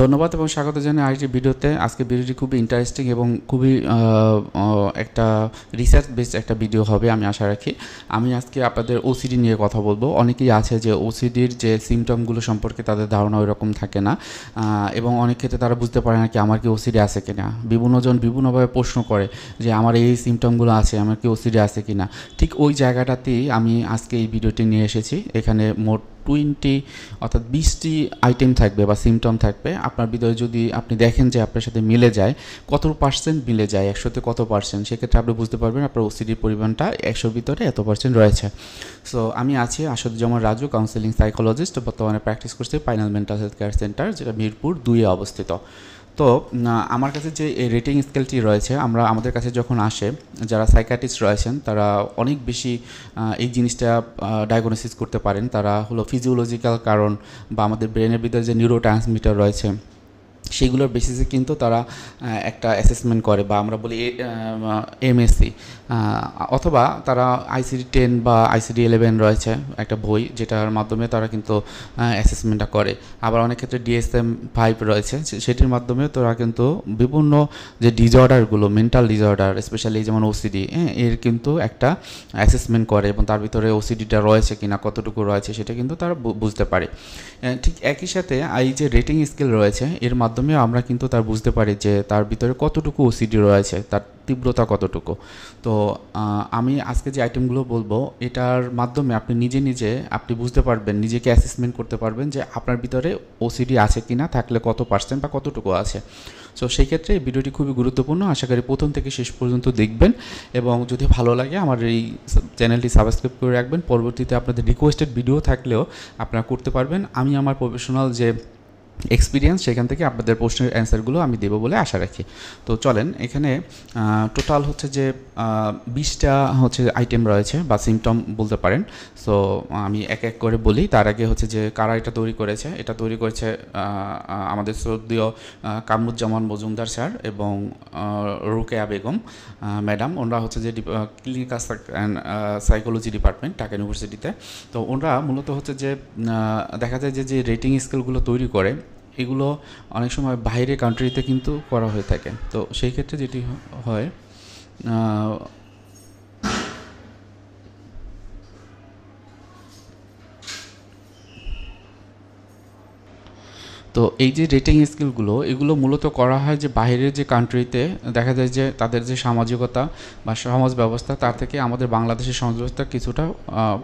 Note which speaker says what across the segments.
Speaker 1: ধন্যবাদ এবং স্বাগত জানাই আরেকটি ভিডিওতে। আজকে ভিডিওটি খুবই ইন্টারেস্টিং এবং খুবই একটা রিসার্চ বেসড একটা ভিডিও হবে আমি আশা রাখি। আমি আজকে আপনাদের ওসিডি নিয়ে কথা বলবো। অনেকেই আছে যে ওসিডির যে সিমটমগুলো সম্পর্কে তাদের ধারণা ওই রকম থাকে না, এবং অনেক ক্ষেত্রে তারা বুঝতে পারে না কি আমার কি ওসিডি আছে কিনা। বিভিন্নজন বিভিন্নভাবে প্রশ্ন করে যে আমার এই সিমটমগুলো আছে, আমার কি ওসিডি আছে কিনা। ঠিক ওই জায়গাটাতেই আমি আজকে এই ভিডিওটি নিয়ে এসেছি। এখানে মোট 20 অর্থাৎ 20টি আইটেম থাকবে বা সিমটম থাকবে। আপনার ভিতরে যদি আপনি দেখেন যে আপনার সাথে মিলে যায়, কত পার্সেন্ট মিলে যায়, 100তে কত পার্সেন্ট, সেক্ষেত্রে আপনি বুঝতে পারবেন আপনার ওসিডির পরিমাণটা 100-র ভিতরে এত পার্সেন্ট রয়েছে। সো আমি আছি আসাদুজ্জামান রাজু, কাউন্সেলিং সাইকোলজিস্ট, বর্তমানে প্র্যাকটিস করছি final mental health care centre, যেটা মিরপুর 2-এ অবস্থিত। তো আমার কাছে যে এই রেটিং স্কেলটি রয়েছে, আমাদের কাছে যখন আসে যারা সাইকিয়াট্রিস্ট রয়েছেন তারা অনেক বেশি এই জিনিসটা ডায়াগনোসিস করতে পারেন। তারা হলো ফিজিওলজিক্যাল কারণ বা আমাদের ব্রেনের ভিতরে যে নিউরো ট্রান্সমিটার রয়েছে সেগুলোর বেসিসে কিন্তু তারা একটা অ্যাসেসমেন্ট করে, বা আমরা বলি এমএসসি, অথবা তারা ICD-10 বা ICD-11 রয়েছে একটা বই, যেটার মাধ্যমে তারা কিন্তু অ্যাসেসমেন্টটা করে। আবার অনেক ক্ষেত্রে DSM-5 রয়েছে, সেটির মাধ্যমে তারা কিন্তু বিভিন্ন যে ডিজঅর্ডারগুলো, মেন্টাল ডিজঅর্ডার স্পেশালি যেমন ওসিডি, এর কিন্তু একটা অ্যাসেসমেন্ট করে এবং তার ভিতরে ওসিডিটা রয়েছে কিনা, কতটুকু রয়েছে সেটা কিন্তু তারা বুঝতে পারে। ঠিক একই সাথে এই যে রেটিং স্কেল রয়েছে এর মাধ্যমে আমরা কিন্তু তার বুঝতে পারি যে তার ভিতরে কতটুকু ওসিডি রয়েছে, তার তীব্রতা কতটুকু। তো আমি আজকে যে আইটেমগুলো বলবো এটার মাধ্যমে আপনি নিজে আপনি বুঝতে পারবেন, নিজেকে অ্যাসেসমেন্ট করতে পারবেন যে আপনার ভিতরে ওসিডি আছে কিনা, থাকলে কত পার্সেন্ট বা কতটুকু আছে। সো সেই ক্ষেত্রে এই ভিডিওটি খুবই গুরুত্বপূর্ণ, আশা করি প্রথম থেকে শেষ পর্যন্ত দেখবেন এবং যদি ভালো লাগে আমার এই চ্যানেলটি সাবস্ক্রাইব করে রাখবেন। পরবর্তীতে আপনাদের রিকোয়েস্টেড ভিডিও থাকলেও আপনারা করতে পারবেন। আমি আমার প্রফেশনাল যে এক্সপিরিয়েন্স সেখান থেকে আপনাদের প্রশ্নের অ্যান্সারগুলো আমি দেবো বলে আশা রাখি। তো চলেন, এখানে টোটাল হচ্ছে যে 20টা হচ্ছে আইটেম রয়েছে বা সিমটম বলতে পারেন। সো আমি এক এক করে বলি। তার আগে হচ্ছে যে কারা এটা তৈরি করেছে, এটা তৈরি করেছে আমাদের শ্রদ্ধেয় কামরুজ্জামান মজুমদার স্যার এবং রুকেয়া বেগম ম্যাডাম। ওনারা হচ্ছে যে clinical and psychology department Dhaka ইউনিভার্সিটিতে। তো ওনারা মূলত হচ্ছে যে দেখা যায় যে রেটিং স্কেলগুলো তৈরি করে এগুলো অনেক সময় বাইরের কান্ট্রিতে কিন্তু করা হয়ে থাকে। তো সেই ক্ষেত্রে যেটি হয়, তো এই যে রেটিং স্কেলগুলো এগুলো মূলত করা হয় যে বাইরের যে কান্ট্রিতে দেখা যায় যে তাদের যে সামাজিকতা বা সমাজ ব্যবস্থা তার থেকে আমাদের বাংলাদেশের সমাজ ব্যবস্থার কিছুটা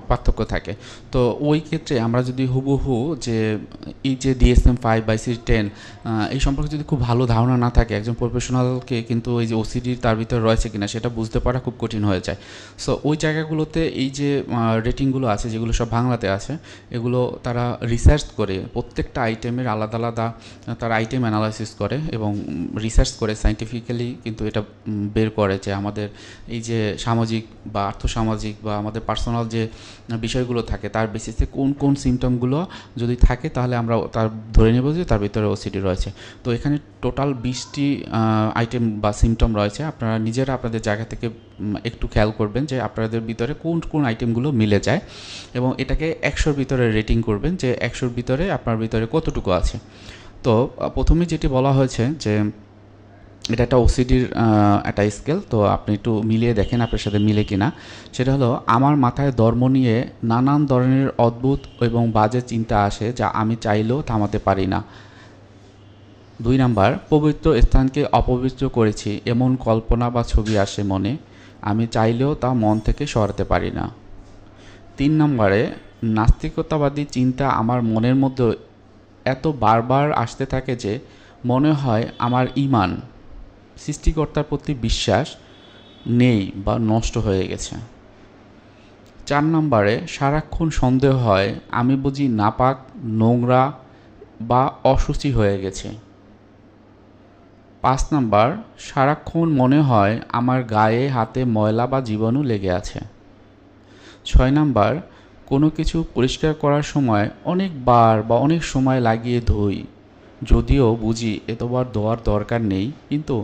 Speaker 1: পার্থক্য থাকে। তো ওই ক্ষেত্রে আমরা যদি হুবহু যে এই যে DSM-5 বা ICD-10 এই সম্পর্কে যদি খুব ভালো ধারণা না থাকে একজন প্রফেশনালকে, কিন্তু এই যে ওসিডি তার ভিতরে রয়েছে কিনা সেটা বুঝতে পারা খুব কঠিন হয়ে যায়। সো ওই জায়গাগুলোতে এই যে রেটিংগুলো আছে যেগুলো সব বাংলাতে আছে, এগুলো তারা রিসার্চ করে প্রত্যেকটা আইটেমের আলাদা আলাদা তারা আইটেম অ্যানালাইসিস করে এবং রিসার্চ করে সায়েন্টিফিক্যালি কিন্তু এটা বের করে যে আমাদের এই যে সামাজিক বা আর্থসামাজিক বা আমাদের পার্সোনাল যে বিষয়গুলো থাকে তার বেসিসে কোন কোন সিমটমগুলো যদি থাকে তাহলে আমরা তার ধরে নেব যে তার ভিতরে ওসিডি রয়েছে। তো এখানে টোটাল 20টি আইটেম বা সিমটম রয়েছে। আপনারা নিজেরা আপনাদের জায়গা থেকে একটু খেয়াল করবেন যে আপনাদের ভিতরে কোন কোন আইটেমগুলো মিলে যায় এবং এটাকে 100-র ভিতরে রেটিং করবেন যে 100-র ভিতরে আপনার ভিতরে কতটুকু আছে। তো প্রথমে যেটি বলা হয়েছে যে এটা একটা ওসিডির একটা স্কেল। তো আপনি একটু মিলিয়ে দেখেন আপনার সাথে মিলে কিনা। সেটা হলো, আমার মাথায় ধর্ম নিয়ে নানান ধরনের অদ্ভুত এবং বাজে চিন্তা আসে যা আমি চাইলেও থামাতে পারি না। 2 নাম্বার, পবিত্র স্থানকে অপবিত্র করেছি এমন কল্পনা বা ছবি আসে মনে, আমি চাইলেও তা মন থেকে সরাতে পারি না। 3 নম্বরে, নাস্তিকতাবাদী চিন্তা আমার মনের মধ্যে এত বারবার আসতে থাকে যে মনে হয় আমার ঈমান, সৃষ্টিকর্তার প্রতি বিশ্বাস নেই বা নষ্ট হয়ে গেছে। 4 নম্বরে, সারাক্ষণ সন্দেহ হয় আমি বুঝি নাপাক, নোংরা বা অশুচি হয়ে গেছে। 5 নাম্বার, সারাক্ষণ মনে হয় আমার গায়ে হাতে ময়লা বা জীবাণু লেগে আছে। 6 নাম্বার, কোনো কিছু পরিষ্কার করার সময় অনেকবার বা অনেক সময় লাগিয়ে ধুই, যদিও বুঝি এতবার ধোয়ার দরকার নেই, কিন্তু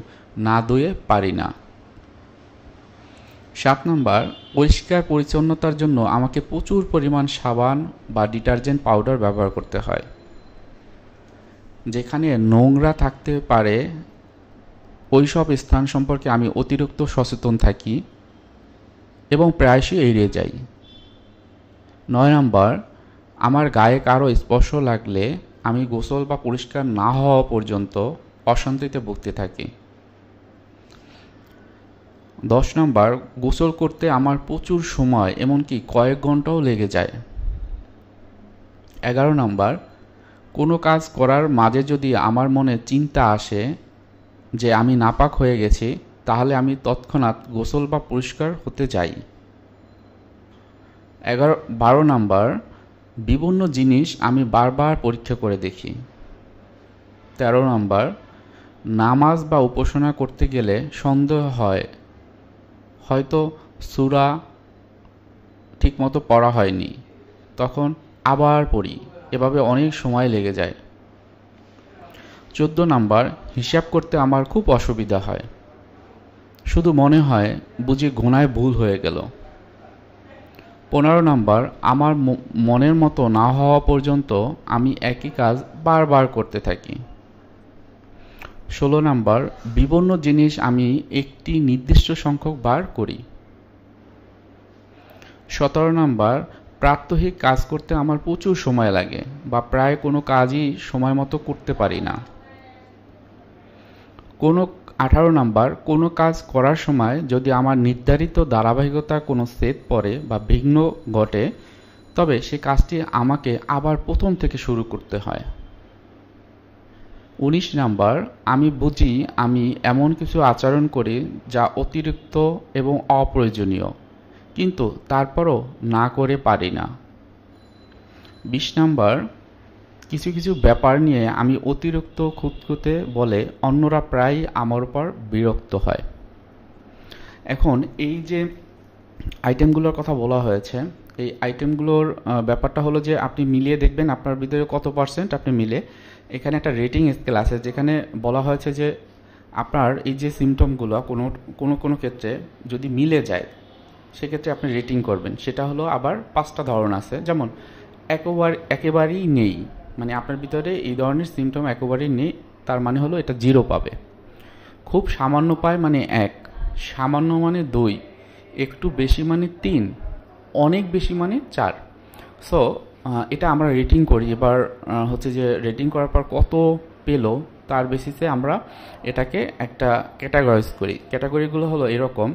Speaker 1: না ধুয়ে পারি না। 7 নাম্বার, পরিষ্কার পরিচ্ছন্নতার জন্য আমাকে প্রচুর পরিমাণ সাবান বা ডিটারজেন্ট পাউডার ব্যবহার করতে হয়। যেখানে নোংরা থাকতে পারে ওই সব স্থান সম্পর্কে আমি অতিরিক্ত সচেতন থাকি এবং প্রায়শই এড়িয়ে যাই। 9 নম্বর, আমার গায়ে কারো স্পর্শ লাগলে আমি গোসল বা পরিষ্কার না হওয়া পর্যন্ত অশান্তিতে ভুগতে থাকি। 10 নম্বর, গোসল করতে আমার প্রচুর সময় এমনকি কয়েক ঘন্টাও লেগে যায়। 11 নম্বর, কোনো কাজ করার মাঝে যদি আমার মনে চিন্তা আসে যে আমি নাপাক হয়ে গেছি, তাহলে আমি তৎক্ষণাৎ গোসল বা পরিষ্কার হতে যাই। 12 নম্বর, বিভিন্ন জিনিস আমি বারবার পরীক্ষা করে দেখি। 13 নম্বর, নামাজ বা উপাসনা করতে গেলে সন্দেহ হয়, হয়তো সূরা ঠিকমতো পড়া হয়নি, তখন আবার পড়ি, এভাবে অনেক সময় লেগে যায়। 14 নম্বর, হিসাব করতে আমার খুব অসুবিধা হয়, শুধু মনে হয় বুঝি গোনায় ভুল হয়ে গেল। 15 নম্বর, আমার মনের মতো না হওয়া পর্যন্ত আমি একই কাজ বারবার করতে থাকি। 16 নম্বর, বিভিন্ন জিনিস আমি একটি নির্দিষ্ট সংখ্যক বার করি। 17 নম্বর, প্রাত্যহিক কাজ করতে আমার প্রচুর সময় লাগে বা প্রায় কোনো কাজই সময় মতো করতে পারি না। 18 নম্বর, কোনো কাজ করার সময় যদি আমার নির্ধারিত ধারাবাহিকতা কোনো সেট পড়ে বা বিঘ্ন ঘটে, তবে সে কাজটি আমাকে আবার প্রথম থেকে শুরু করতে হয়। 19 নম্বর, আমি বুঝি আমি এমন কিছু আচরণ করি যা অতিরিক্ত এবং অপ্রয়োজনীয়, কিন্তু তারপরও না করে পারি না। 20 নম্বর, কিছু কিছু ব্যাপার নিয়ে আমি অতিরিক্ত খুঁতখুঁতে বলে অন্যরা প্রায়ই আমার উপর বিরক্ত হয়। এখন এই যে আইটেমগুলোর কথা বলা হয়েছে, এই আইটেমগুলোর ব্যাপারটা হলো যে আপনি মিলিয়ে দেখবেন আপনার ভিতরে কত পার্সেন্ট আপনি মিলে। এখানে একটা রেটিং স্কেল আছে যেখানে বলা হয়েছে যে আপনার এই যে সিমটমগুলো কোনো ক্ষেত্রে যদি মিলে যায় সেক্ষেত্রে আপনি রেটিং করবেন। সেটা হলো আবার 5টা ধরন আছে, যেমন একেবারেই নেই, মানে আপনার ভিতরে এই ধরনের সিমটম একেবারেই নেই, তার মানে হলো এটা 0 পাবে। খুব সামান্য পায় মানে 1, সামান্য মানে 2, একটু বেশি মানে 3, অনেক বেশি মানে 4। সো এটা আমরা রেটিং করি। এবার হচ্ছে যে রেটিং করার পর কত পেলো তার বেসিসে আমরা এটাকে একটা ক্যাটাগরাইজ করি। ক্যাটাগরিগুলো হলো এরকম: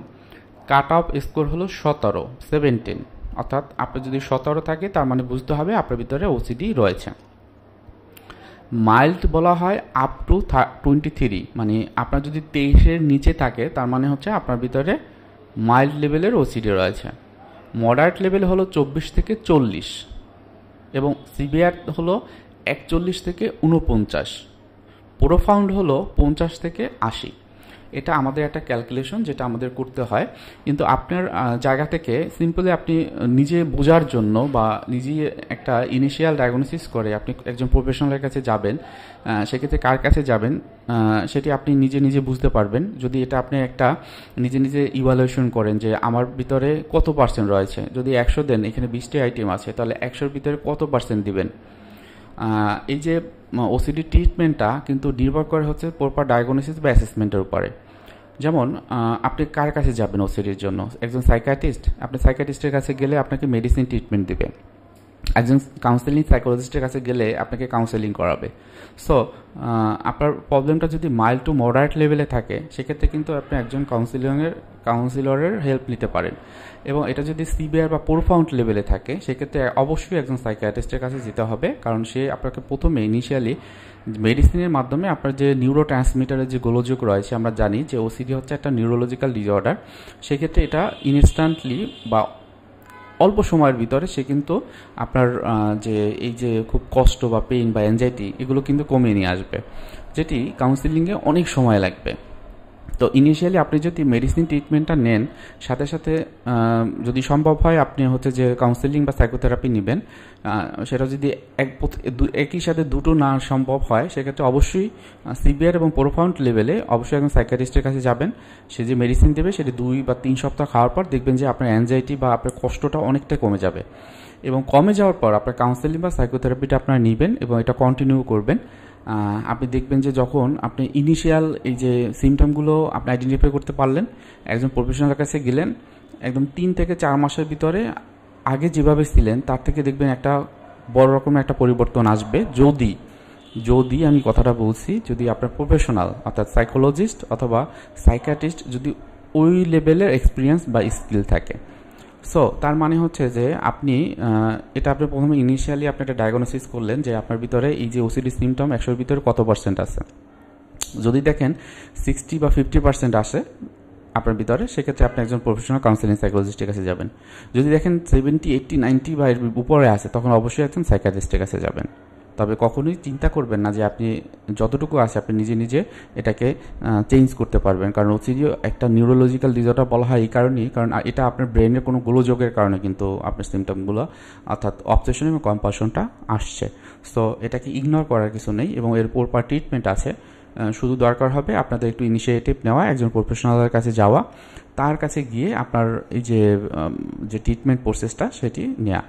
Speaker 1: কাট অফ স্কোর হলো 17, অর্থাৎ আপনার যদি 17 থাকে তার মানে বুঝতে হবে আপনার ভিতরে ওসিডি রয়েছে। মাইল্ড বলা হয় আপ টু 23, মানে আপনার যদি 23-এর নিচে থাকে তার মানে হচ্ছে আপনার ভিতরে মাইল্ড লেভেলের ওসিডি রয়েছে। মডারেট লেভেল হলো 24 থেকে 40 এবং সিভিয়ার হলো 41 থেকে 49, প্রোফাউন্ড হলো 50 থেকে 80। এটা আমাদের একটা ক্যালকুলেশন যেটা আমাদের করতে হয়, কিন্তু আপনার জায়গা থেকে সিম্পলি আপনি নিজে বোঝার জন্য বা নিজে একটা ইনিশিয়াল ডায়াগনোসিস করে আপনি একজন প্রফেশনালের কাছে যাবেন। সেক্ষেত্রে কার কাছে যাবেন সেটি আপনি নিজে নিজে বুঝতে পারবেন যদি এটা আপনি একটা নিজে নিজে ইভালুয়েশন করেন যে আমার ভিতরে কত পার্সেন্ট রয়েছে। যদি 100 দেন, এখানে 20টি আইটেম আছে, তাহলে 100-র ভিতরে কত পার্সেন্ট দিবেন। এই যে ওসিডি ট্রিটমেন্টটা কিন্তু নির্ভর করে হচ্ছে প্রপার ডায়াগনোসিস বা অ্যাসেসমেন্টের উপরে। যেমন আপনি কার কাছে যাবেন ওসিডির জন্য? একজন সাইকিয়াট্রিস্ট। আপনি সাইকিয়াট্রিস্টের কাছে গেলে আপনাকে মেডিসিন ট্রিটমেন্ট দেবে। একজন কাউন্সেলিং সাইকোলজিস্টের কাছে গেলে আপনাকে কাউন্সেলিং করাবে। সো আপনার প্রবলেমটা যদি মাইল্ড টু মডারেট লেভেলে থাকে সেক্ষেত্রে কিন্তু আপনি একজন কাউন্সিলরের হেল্প নিতে পারেন। এবং এটা যদি সিভিয়ার বা প্রোফাউন্ড লেভেলে থাকে সেক্ষেত্রে অবশ্যই একজন সাইকিয়াট্রিস্টের কাছে যেতে হবে, কারণ সে আপনাকে প্রথমে ইনিশিয়ালি মেডিসিনের মাধ্যমে আপনার যে নিউরো ট্রান্সমিটারের যে গোলযোগ রয়েছে, আমরা জানি যে ওসিডি হচ্ছে একটা নিউরোলজিক্যাল ডিসঅর্ডার। সেক্ষেত্রে এটা ইনস্ট্যান্টলি বা অল্প সময়ের ভিতরে সে কিন্তু আপনার যে এই যে খুব কষ্ট বা পেইন বা অ্যাংজাইটি এগুলো কিন্তু কমিয়ে নিয়ে আসবে, যেটি কাউন্সিলিংয়ে অনেক সময় লাগবে। তো ইনিশিয়ালি আপনি যদি মেডিসিন ট্রিটমেন্টটা নেন, সাথে সাথে যদি সম্ভব হয় আপনি হচ্ছে যে কাউন্সেলিং বা সাইকোথেরাপি নেবেন, সেটা যদি একই সাথে দুটো না সম্ভব হয় সেক্ষেত্রে অবশ্যই সিভিয়ার এবং প্রোফাউন্ড লেভেলে অবশ্যই একজন সাইকিয়াট্রিস্টের কাছে যাবেন। সে যে মেডিসিন দেবে সেটি 2 বা 3 সপ্তাহ খাওয়ার পর দেখবেন যে আপনার অ্যাংজাইটি বা আপনার কষ্টটা অনেকটা কমে যাবে। এবং কমে যাওয়ার পর আপনার কাউন্সেলিং বা সাইকোথেরাপিটা আপনারা নেবেন এবং এটা কন্টিনিউ করবেন। আপনি দেখবেন যে যখন আপনি ইনিশিয়াল এই যে সিমটমগুলো আপনি আইডেন্টিফাই করতে পারলেন, একজন প্রফেশনালের কাছে গেলেন, একদম 3 থেকে 4 মাসের ভিতরে আগে যেভাবে ছিলেন তার থেকে দেখবেন একটা বড় রকমের একটা পরিবর্তন আসবে। যদি যদি আমি কথাটা বলছি, যদি আপনার প্রফেশনাল অর্থাৎ সাইকোলজিস্ট অথবা সাইকিয়াট্রিস্ট যদি ওই লেভেলের এক্সপিরিয়েন্স বা স্কিল থাকে। সো তার মানে হচ্ছে যে আপনি এটা আপনি প্রথমে ইনিশিয়ালি আপনি একটা ডায়াগনোসিস করলেন যে আপনার ভিতরে এই যে ওসিডি সিমটম 100-র ভিতরে কত পার্সেন্ট আছে। যদি দেখেন 60 বা 50% আসে আপনার ভিতরে, সেক্ষেত্রে আপনি একজন প্রফেশনাল কাউন্সিলিং সাইকোলজিস্টের কাছে যাবেন। যদি দেখেন 70, 80, 90 বা এর উপরে আছে, তখন অবশ্যই একজন সাইকিয়াট্রিস্টের কাছে যাবেন। তবে কখনোই চিন্তা করবেন না যে আপনি যতটুকু আছে আপনি নিজে নিজে এটাকে চেঞ্জ করতে পারবেন, কারণ ওসিডি একটা নিউরোলজিক্যাল ডিসঅর্ডার বলা হয় এই কারণেই, কারণ এটা আপনার ব্রেনের কোনো গোলযোগের কারণে কিন্তু আপনার সিমটমগুলো অর্থাৎ অবসেশন এবং কম্পালশনটা আসছে। সো এটাকে ইগনোর করার কিছু নেই এবং এর প্রপার ট্রিটমেন্ট আছে। শুধু দরকার হবে আপনাদের একটু ইনিশিয়েটিভ নেওয়া, একজন প্রফেশনালের কাছে যাওয়া, তার কাছে গিয়ে আপনার এই যে ট্রিটমেন্ট প্রসেসটা সেটি নেওয়া,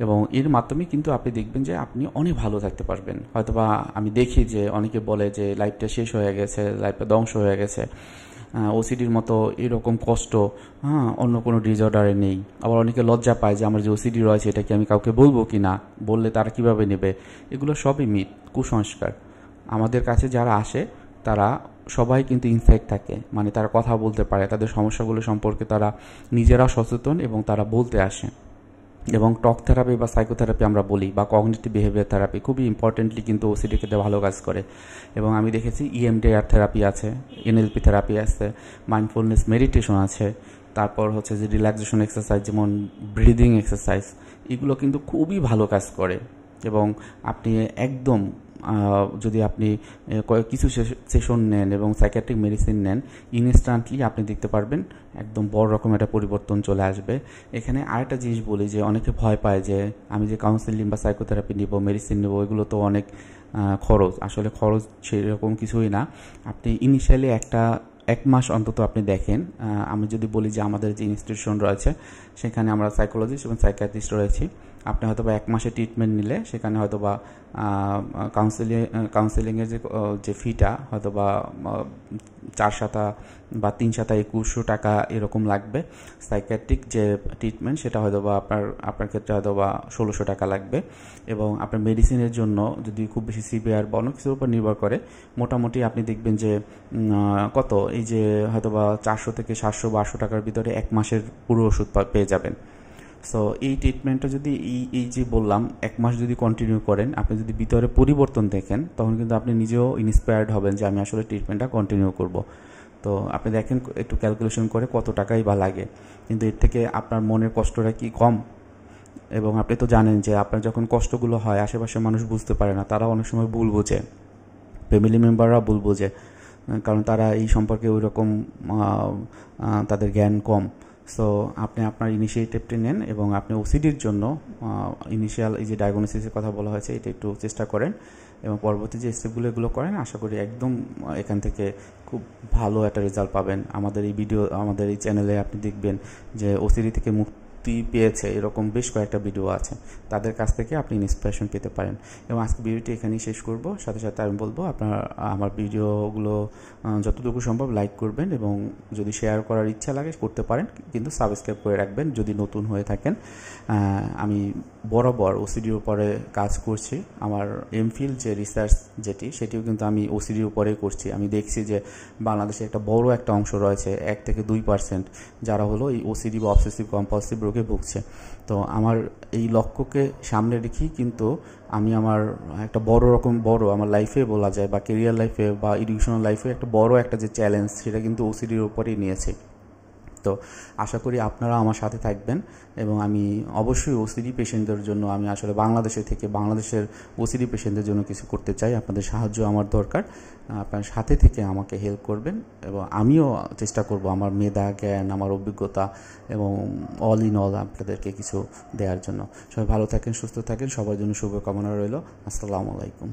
Speaker 1: এবং এর মাধ্যমে কিন্তু আপনি দেখবেন যে আপনি অনেক ভালো থাকতে পারবেন। হয়তোবা আমি দেখি যে অনেকে বলে যে লাইফটা শেষ হয়ে গেছে, লাইফটা ধ্বংস হয়ে গেছে, ওসিডির মতো এরকম কষ্ট অন্য কোনো ডিসঅর্ডারে নেই। আবার অনেকে লজ্জা পায় যে আমার যে ওসিডি রয়েছে এটা কি আমি কাউকে বলবো কি না, বললে তারা কিভাবে নেবে। এগুলো সবই মিথ, কুসংস্কার। আমাদের কাছে যারা আসে তারা সবাই কিন্তু ইনসাইট থাকে, মানে তারা কথা বলতে পারে, তাদের সমস্যাগুলো সম্পর্কে তারা নিজেরা সচেতন এবং তারা বলতে আসে। এবং টক থেরাপি বা সাইকোথেরাপি আমরা বলি, বা কগনিটিভ বিহেভিয়ার থেরাপি খুবই ইম্পর্টেন্টলি কিন্তু ওসিডি ক্ষেত্রে ভালো কাজ করে। এবং আমি দেখেছি EMDR থেরাপি আছে, NLP থেরাপি আছে, মাইন্ডফুলনেস মেডিটেশন আছে, তারপর হচ্ছে যে রিল্যাক্সেশন এক্সারসাইজ যেমন ব্রিদিং এক্সারসাইজ, এগুলো কিন্তু খুবই ভালো কাজ করে। এবং আপনি একদম যদি আপনি কিছু সেশন নেন এবং সাইকিয়াট্রিক মেডিসিন নেন, ইনস্ট্যান্টলি আপনি দেখতে পারবেন একদম বড় রকম একটা পরিবর্তন চলে আসবে। এখানে আরেকটা জিনিস বলি যে অনেকে ভয় পায় যে আমি যে কাউন্সেলিং বা সাইকোথেরাপি নিব, মেডিসিন নেব, এগুলো তো অনেক খরচ। আসলে খরচ সেরকম কিছুই না। আপনি ইনিশিয়ালি 1 মাস অন্তত আপনি দেখেন। আমি যদি বলি যে আমাদের যে ইনস্টিটিউশন রয়েছে সেখানে আমরা সাইকোলজিস্ট এবং সাইকিয়াট্রিস্ট রয়েছি, আপনি হয়তো বা 1 মাসে ট্রিটমেন্ট নিলে সেখানে হয়তো বা কাউন্সেলিংয়ের যে ফিটা হয়তো বা 4 বা 3 টাকা এরকম লাগবে। সাইকিয়াট্রিক যে ট্রিটমেন্ট সেটা হয়তো বা আপনার ক্ষেত্রে হয়তো বা 1600 টাকা লাগবে। এবং আপনার মেডিসিনের জন্য যদি খুব বেশি সিভিয়ার বা অন্য কিছুর উপর নির্ভর করে, মোটামুটি আপনি দেখবেন যে কত এই যে হয়তো বা 400 থেকে 700 বা 800 টাকার ভিতরে 1 মাসের পুরো ওষুধ পেয়ে যাবেন। সো এই ট্রিটমেন্টটা যদি এই যে বললাম 1 মাস যদি কন্টিনিউ করেন, আপনি যদি ভিতরে পরিবর্তন দেখেন, তখন কিন্তু আপনি নিজেও ইন্সপায়ার্ড হবেন যে আমি আসলে ট্রিটমেন্টটা কন্টিনিউ করব। তো আপনি দেখেন একটু ক্যালকুলেশন করে কত টাকাই বা লাগে, কিন্তু এর থেকে আপনার মনের কষ্টটা কি কম? এবং আপনি তো জানেন যে আপনার যখন কষ্টগুলো হয় আশেপাশের মানুষ বুঝতে পারে না, তারা অনেক সময় ভুল বোঝে, ফ্যামিলি মেম্বাররা ভুল বোঝে, কারণ তারা এই সম্পর্কে ওই রকম তাদের জ্ঞান কম। সো আপনি আপনার ইনিশিয়েটিভটি নেন এবং আপনি ওসিডির জন্য ইনিশিয়াল এই যে ডায়াগনোসিসের কথা বলা হয়েছে এটা একটু চেষ্টা করেন এবং পরবর্তী যে স্টেপগুলো এগুলো করেন, আশা করি একদম এখান থেকে খুব ভালো একটা রেজাল্ট পাবেন। আমাদের এই চ্যানেলে আপনি দেখবেন যে ওসিডি থেকে মুক্তি পেয়েছে এরকম বেশ কয়েকটা ভিডিও আছে, তাদের কাছ থেকে আপনি ইন্সপিরেশন পেতে পারেন। এবং আজকে ভিডিওটি এখানেই শেষ করব। সাথে সাথে আমি বলবো আপনার আমার ভিডিওগুলো যতটুকু সম্ভব লাইক করবেন এবং যদি শেয়ার করার ইচ্ছা লাগে করতে পারেন, কিন্তু সাবস্ক্রাইব করে রাখবেন যদি নতুন হয়ে থাকেন। আমি বরাবর ওসিডির উপরে কাজ করছি। আমার এমফিল যে রিসার্চ সেটিও কিন্তু আমি ওসিডির উপরেই করছি। আমি দেখছি যে বাংলাদেশে একটা বড় একটা অংশ রয়েছে 1 থেকে 2% যারা হলো এই ওসিডি বা অবসেসিভ কম্পালসিভ রোগে ভুগছে। তো আমার এই লক্ষ্যকে সামনে রেখেই কিন্তু আমি আমার একটা বড় আমার লাইফে বলা যায় বা কেরিয়ার লাইফে বা এডুকেশনাল লাইফে একটা বড় একটা যে চ্যালেঞ্জ সেটা কিন্তু ওসিডির উপরেই নিয়েছি। তো আশা করি আপনারা আমার সাথে থাকবেন এবং আমি অবশ্যই ওসিডি পেশেন্টদের জন্য আমি আসলে বাংলাদেশের ওসিডি পেশেন্টদের জন্য কিছু করতে চাই। আপনাদের সাহায্য আমার দরকার। আপনার সাথে থেকে আমাকে হেল্প করবেন এবং আমিও চেষ্টা করব আমার মেধা, জ্ঞান, আমার অভিজ্ঞতা এবং অল ইন অল আপনাদেরকে কিছু দেওয়ার জন্য। সবাই ভালো থাকেন, সুস্থ থাকেন, সবার জন্য শুভকামনা রইল। আসসালামু আলাইকুম।